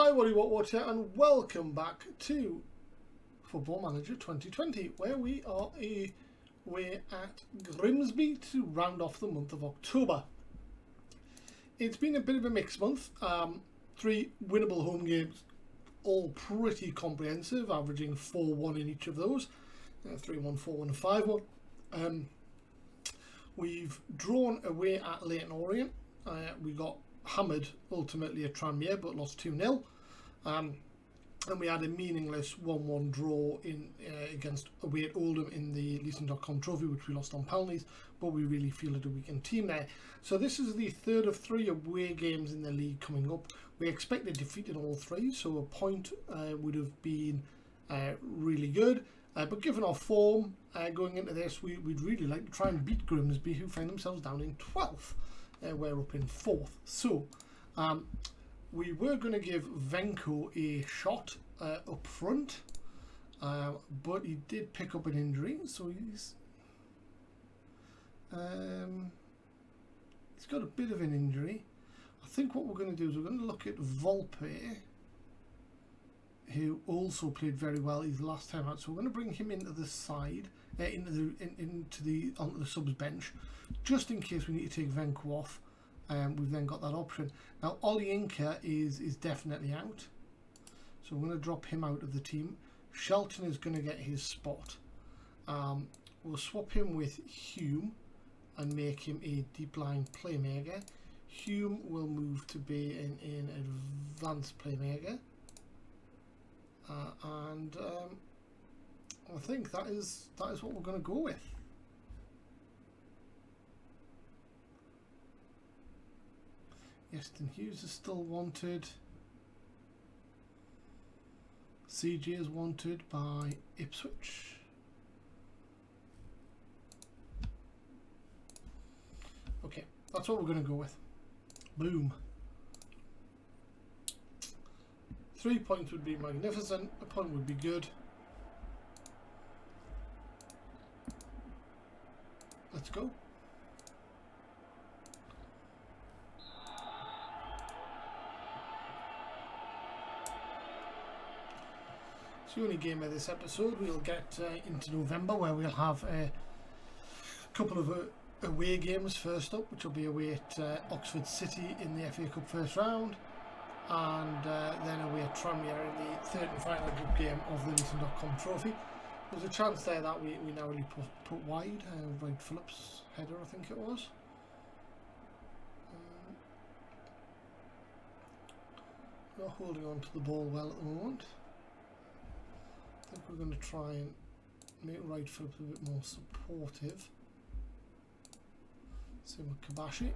Hi, what here, and welcome back to Football Manager 2020, where we are away at Grimsby to round off the month of October. It's been a bit of a mixed month. 3 winnable home games, all pretty comprehensive, averaging 4-1 in each of those. 3-1, 4-1 and 5-1. We've drawn away at Leyton Orient. We got hammered ultimately at Tranmere, but lost 2-0. And we had a meaningless 1-1 draw against away at Oldham in the Leeson.com Trophy, which we lost on penalties, but we really fielded a weakened team there. So this is the third of 3 away games in the league coming up. We expected defeat in all 3, so a point would have been really good. But given our form going into this, we'd really like to try and beat Grimsby, who find themselves down in 12th. We're up in 4th. So we were going to give Venko a shot up front, but he did pick up an injury, so he's got a bit of an injury. I think what we're going to do is we're going to look at Volpe, who also played very well his last time out. So we're going to bring him into the side, onto the subs bench, just in case we need to take Venko off. We've then got that option. Now Ollie Inca is definitely out, so we're going to drop him out of the team. Shelton is going to get his spot. We'll swap him with Hume and make him a deep line playmaker. Hume will move to be an advanced playmaker. And I think that is what we're going to go with. Yeston Hughes is still wanted. CJ is wanted by Ipswich. Okay, that's what we're going to go with. Boom. 3 points would be magnificent. A point would be good. Let's go. It's the only game of this episode. We'll get into November, where we'll have a couple of away games first up, which will be away at Oxford City in the FA Cup first round, and then away at Tranmere in the third and final group game of the Leeson.com Trophy. There's a chance there that we narrowly put wide. Wright Phillips header, I think it was. Not holding on to the ball well at the moment. I think we're going to try and make Wright Phillips a bit more supportive. Same with Kabashi.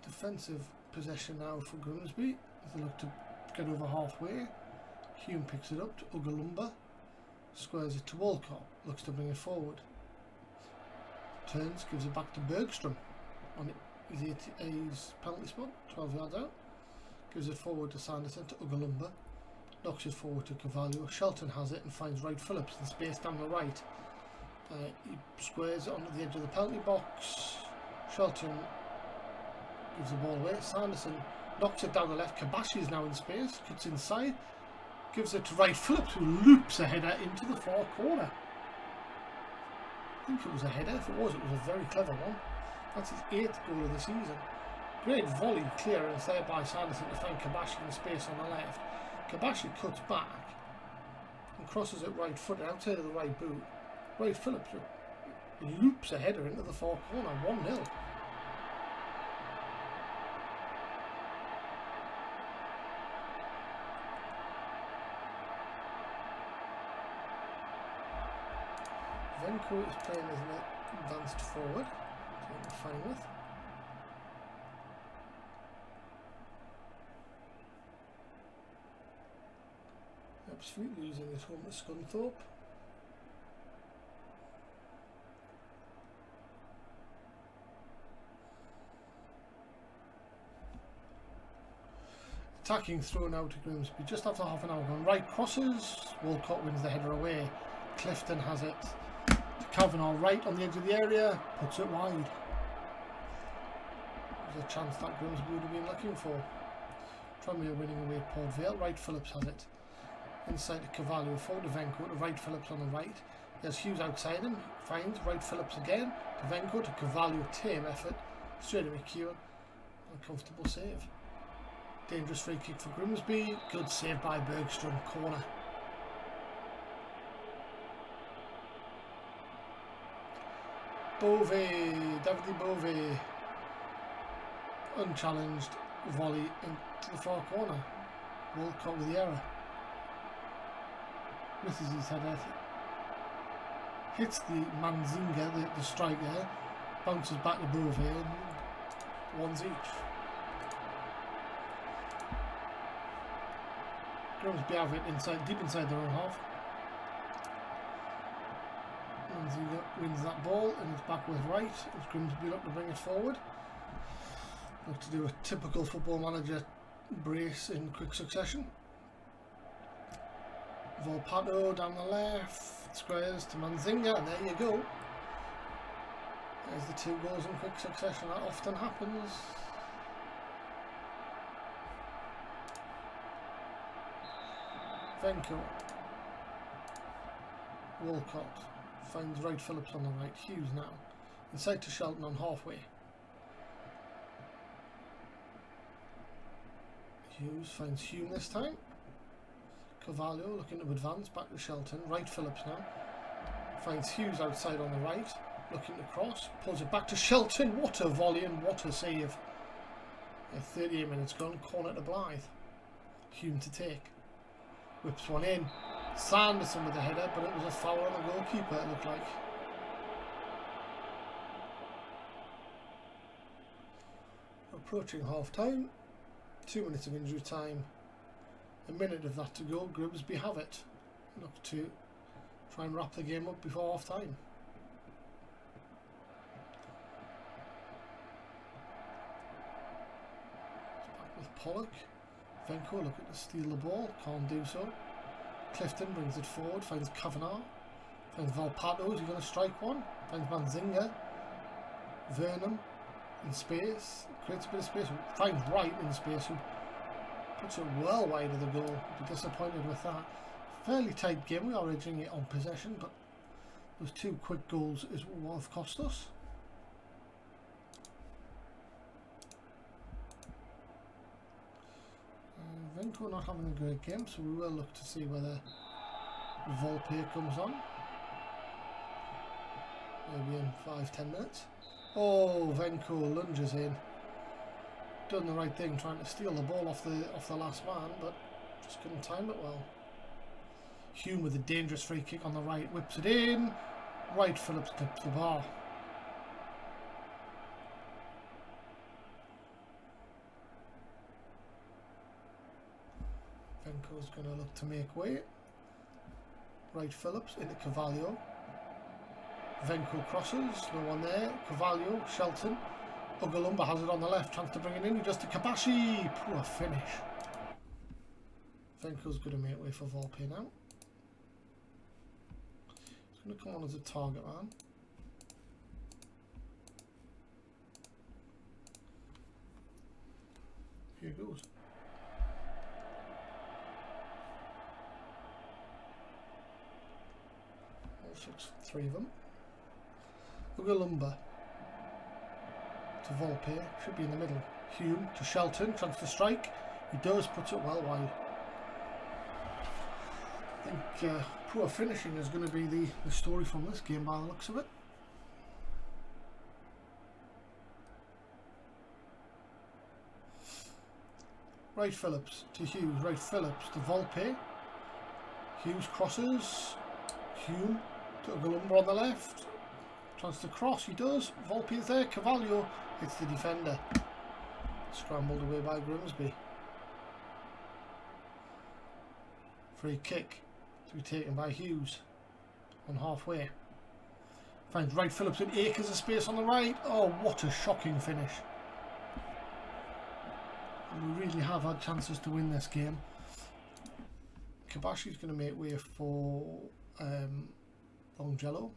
Defensive possession now for Grimsby as they look to get over halfway. Hume picks it up to Ugalumba, squares it to Walcott, looks to bring it forward. Turns, gives it back to Bergstrom on his penalty spot, 12 yards out. Gives it forward to Sanderson to Ugalumba, knocks it forward to Cavallo. Shelton has it and finds Wright Phillips in space down the right. He squares it onto the edge of the penalty box. Shelton gives the ball away. Sanderson knocks it down the left. Kabashi is now in space, cuts inside, gives it to Wright Phillips, who loops a header into the far corner. I think it was a header. If it was a very clever one. That's his 8th goal of the season. Great volley clearance there by Sanderson to find Kabashi in the space on the left. Kabashi cuts back and crosses it right footed outside of the right boot. Wright Phillips loops a header into the far corner, 1-0. Venko is playing as an advanced forward, so we're fine with. Absolutely losing it home to Scunthorpe. Attacking thrown out to Grimsby just after half an hour gone. Right crosses, Walcott wins the header away. Clifton has it to Kavanagh right on the edge of the area, puts it wide. There's a chance that Grimsby would have been looking for. Tranmere winning away at Port Vale. Right Phillips has it. Inside to Cavallo, forward to Venko, to Right Phillips on the right. There's Hughes outside him, finds Right Phillips again, to Venko, to Cavallo, tame effort, straight to McEwen. Uncomfortable save. Dangerous free kick for Grimsby, good save by Bergstrom, corner. Bove, Davide Bove, unchallenged volley into the far corner. Walcott with the error. Misses his header, hits the Manzinga, the striker, bounces back to Bove, and ones each. Grimsby have it inside, deep inside their own half. Manzinga wins that ball and it's back with Right as Grimsby look to bring it forward. Look to do a typical Football Manager brace in quick succession. Volpato down the left, squares to Manzinga, and there you go. There's the 2 goals in quick succession. That often happens. Venko. Walcott finds Right Phillips on the right. Hughes now. Inside to Shelton on halfway. Hughes finds Hume this time. Cavallo looking to advance back to Shelton. Right Phillips now. Finds Hughes outside on the right. Looking to cross. Pulls it back to Shelton. What a volley and what a save. 38 minutes gone. Corner to Blyth. Hume to take. Whips one in. Sanderson with the header, but it was a foul on the goalkeeper, it looked like. Approaching half time. 2 minutes of injury time. A minute of that to go. Grimsby have it. Look to try and wrap the game up before half time. It's back with Pollock. Venko looking to steal the ball. Can't do so. Clifton brings it forward. Finds Kavanagh. Finds Volpato. Is he going to strike one? Finds Manzinga. Vernon in space. Creates a bit of space. Finds Wright in space. Who puts it well wide of the goal. Be disappointed with that. Fairly tight game. We are edging it on possession, but those 2 quick goals is what have cost us. Venko not having a great game, so we will look to see whether Volpe comes on. Maybe in 5-10 minutes. Oh, Venko lunges in. Done the right thing, trying to steal the ball off the last man, but just couldn't time it well. Hume with a dangerous free kick on the right, whips it in. Right Phillips clips the bar. Venko's going to look to make way. Right Phillips into Cavallo. Venko crosses, no one there. Cavallo, Shelton. Ugalumba has it on the left, trying to bring it in. He does to Kabashi. Poor finish. Venko's going to make way for Volpe now. He's going to come on as a target man. Here goes. Three of them. Ugalumba to Volpe, should be in the middle. Hume to Shelton, tries to strike. He does, puts it well wide. I think poor finishing is going to be the story from this game by the looks of it. Right Phillips to Hughes, Right Phillips to Volpe. Hughes crosses. Hume to Ugalumba on the left. Tries to cross, he does. Volpe is there. Cavallo hits the defender. Scrambled away by Grimsby. Free kick to be taken by Hughes on halfway. Finds Right Phillips in acres of space on the right. Oh, what a shocking finish. And we really have had chances to win this game. Kabashi's going to make way for Longjello.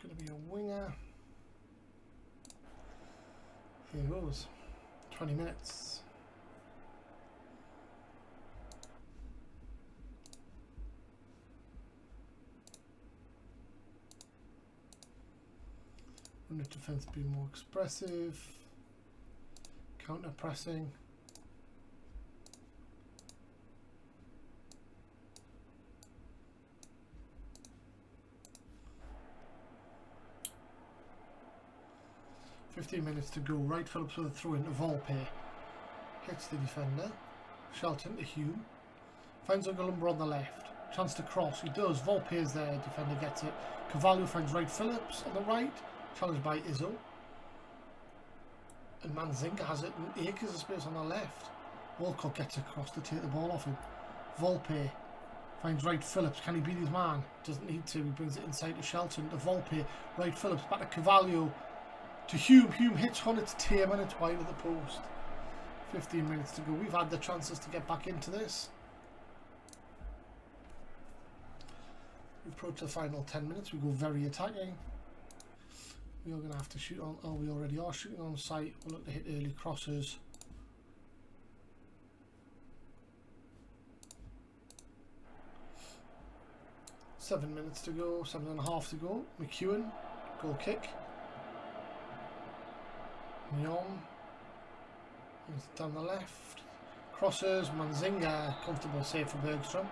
going to be a winger. Here goes. 20 minutes. Unit defense be more expressive. Counter pressing. "15 minutes to go. Wright Phillips with a throw into Volpe. Hits the defender. Shelton to Hume. Finds Ugalumber on the left. Chance to cross. He does. Volpe is there. Defender gets it. Cavallo finds Wright Phillips on the right. Challenged by Izzo. And Manzinga has it in acres of space on the left. Walcott gets across to take the ball off him. Volpe finds Wright Phillips. Can he beat his man? Doesn't need to. He brings it inside to Shelton. To Volpe. Wright Phillips back to Cavallo. To Hume. Hume hits one. It's tame and it's wide of the post. 15 minutes to go. We've had the chances to get back into this. We approach the final 10 minutes. We go very attacking. We are going to have to shoot on, we already are shooting on sight. We'll look to hit early crosses. Seven minutes to go, 7.5 to go. McEwen, goal kick. Nyon, down the left. Crosses, Manzinga, comfortable save for Bergstrom.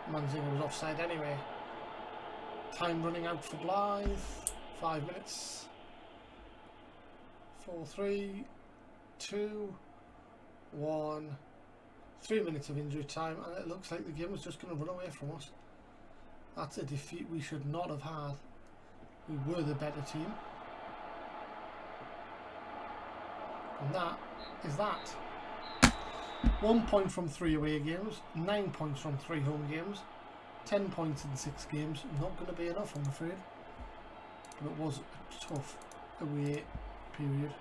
Manzinga was offside anyway. Time running out for Blyth. 5 minutes. 4, 3, 2, 1. 3 minutes of injury time, and it looks like the game was just going to run away from us. That's a defeat we should not have had. We were the better team. And that is that. 1 point from 3 away games, 9 points from 3 home games, 10 points in 6 games. Not going to be enough, I'm afraid. But it was a tough away period.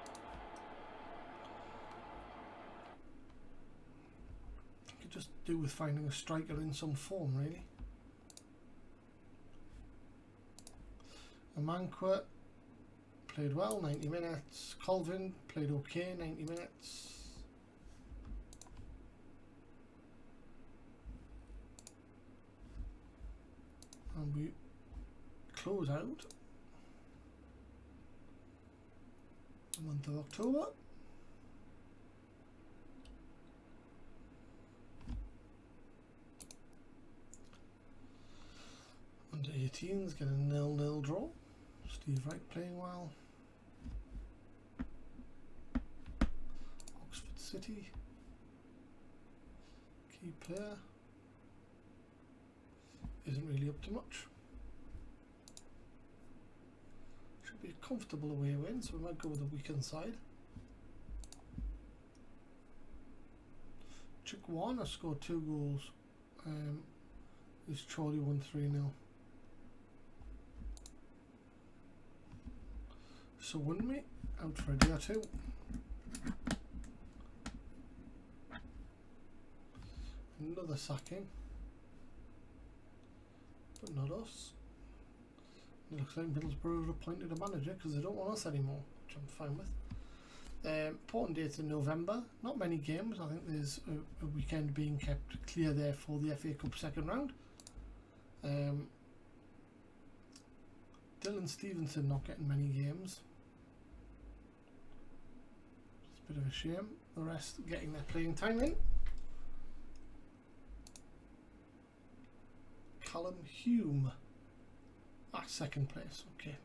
Could just do with finding a striker in some form, really. Amanqua played well, 90 minutes. Colvin played okay, 90 minutes. And we close out the month of October. Under 18s get a 0-0 draw. Steve Wright playing well. Oxford City, key player, isn't really up to much. Should be a comfortable away win, so we might go with a weekend side. Chikwana scored 2 goals. Is Charlie won 3-0. So wouldn't we? Out for a day or two. Another sacking. But not us. It looks like Middlesbrough have appointed a manager because they don't want us anymore, which I'm fine with. Important dates in November. Not many games. I think there's a weekend being kept clear there for the FA Cup second round. Dylan Stevenson not getting many games. It's a bit of a shame. The rest getting their playing time in. Callum Hume at second place, okay,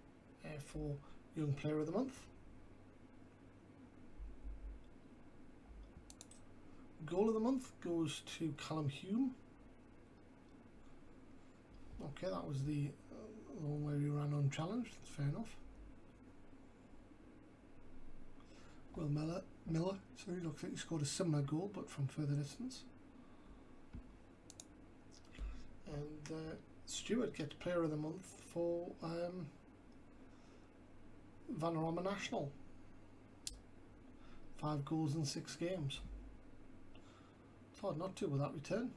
for Young Player of the Month. Goal of the Month goes to Callum Hume. Okay, that was the one where he ran unchallenged, that's fair enough. Will Miller, sorry, looks like he scored a similar goal but from further distance. And Stewart gets Player of the Month for Vanarama National. 5 goals in 6 games. It's hard not to with that return.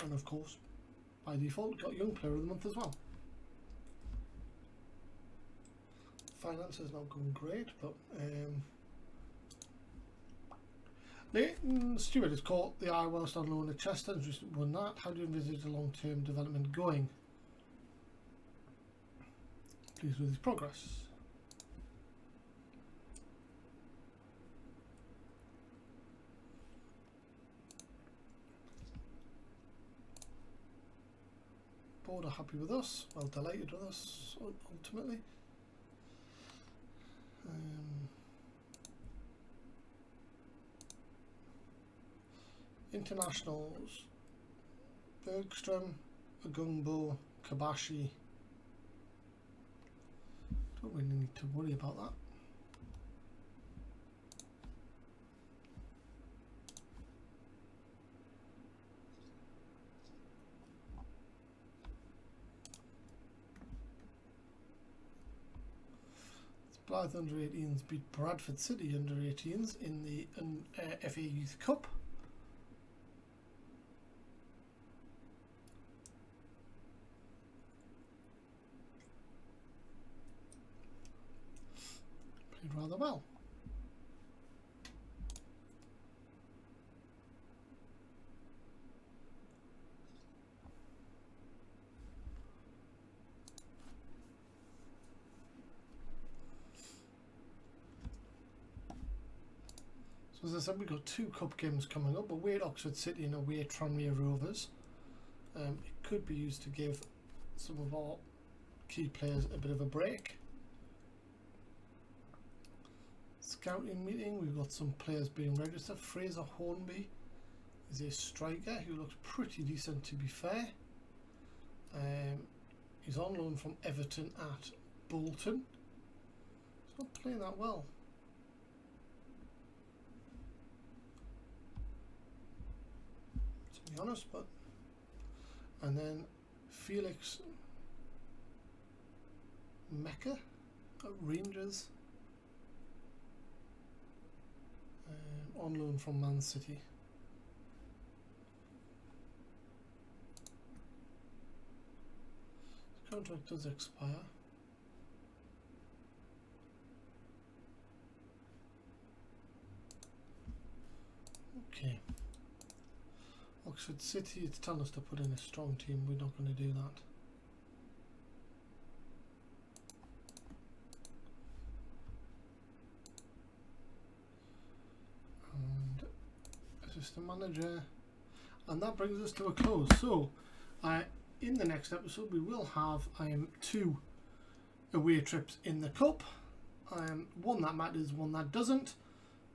And of course, by default got Young Player of the Month as well. Finance is not going great, but Leighton Stewart is caught the eye whilst on loan at Chester and just won that. How do you envisage the long-term development going? Pleased with his progress. Board are happy with us, well delighted with us ultimately. Internationals: Bergstrom, Agungbo, Kabashi. Don't really need to worry about that. Blyth under 18s beat Bradford City under 18s in the FA Youth Cup. Played rather well. So as I said, we've got 2 cup games coming up, away at Oxford City and away at Tranmere Rovers. It could be used to give some of our key players a bit of a break. Scouting meeting, we've got some players being registered. Fraser Hornby is a striker who looks pretty decent, to be fair. He's on loan from Everton at Bolton. He's not playing that well. To be honest, but and then Felix Mecca at Rangers, on loan from Man City. The contract does expire. Okay. Oxford City, it's telling us to put in a strong team. We're not going to do that. And assistant manager, and that brings us to a close. So in the next episode we will have 2 away trips in the cup, one that matters, one that doesn't.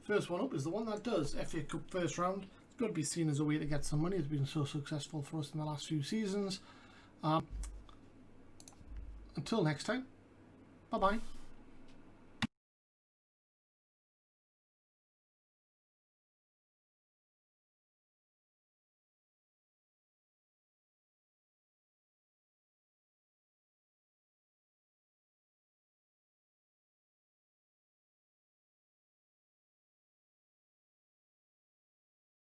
First one up is the one that does, FA Cup first round. It's got to be seen as a way to get some money. It's been so successful for us in the last few seasons. Until next time, bye bye.